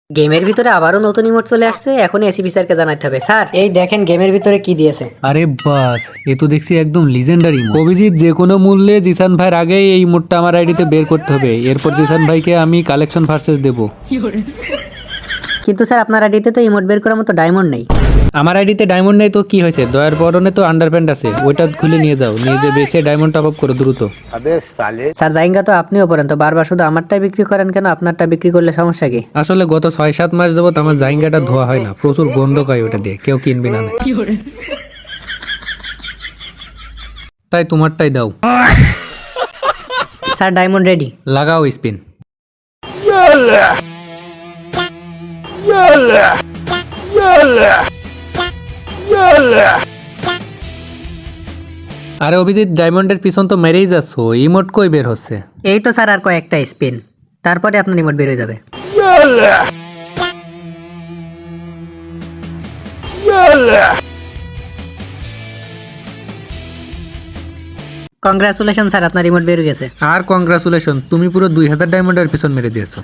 গেমের ভিতরে আবারও নতুন ইমোট চলে আসছে। এখন এসিপি স্যারকে জানাতে হবে, স্যার এই দেখেন গেমের ভিতরে কি দিয়েছে। আরে বাস, এ তো দেখছি একদম লিজেন্ডারি ইমোট। অভিজিৎ, যে কোনো মূল্যে জিসান ভাইয়ের আগেই এই ইমোটটা আমার আইডিতে বের করতে হবে। এরপর জিসান ভাইকে আমি কালেকশন ভার্সেস দেব। কিন্তু স্যার আপনার আইডিতে তো ইমোট বের করার মতো ডায়মন্ড নেই। আমার আইডিতে ডায়মন্ড নেই তো কি হয়েছে? দয়ার পরনে তো আন্ডারপ্যান্ট আছে, ওইটা খুলে নিয়ে যাও, নিয়ে যে বেসে ডায়মন্ড টপ আপ করো দ্রুত। স্যার জাইঙ্গা তো আপনিও পড়েন, তো বারবার শুধু আমারটাই বিক্রি করেন কেন? আপনারটা বিক্রি করলে সমস্যা কি? আসলে গত 6-7 মাস যাবত আমার জাইঙ্গাটা ধোয়া হয় না, প্রচুর গন্ধ পাই ওটা দিয়ে, কেউ কিনবে না। তাই তোমারটাই দাও। Sir diamond ready. লাগাও স্পিন। আরে অভিজিৎ, ডায়মন্ডের পিছন তো মেরেই যাচ্ছ, ইমোট কই বের হচ্ছে? এই তো স্যার আর কয়েকটা স্পিন, তারপরে আপনার ইমোট বের হয়ে যাবে। কংগ্রাচুলেশন স্যার, আপনার রিমোট বের হয়ে গেছে। আর কংগ্রাচুলেশন, তুমি পুরো 2000 ডায়মন্ডের পিছন মেরে দিয়েছো।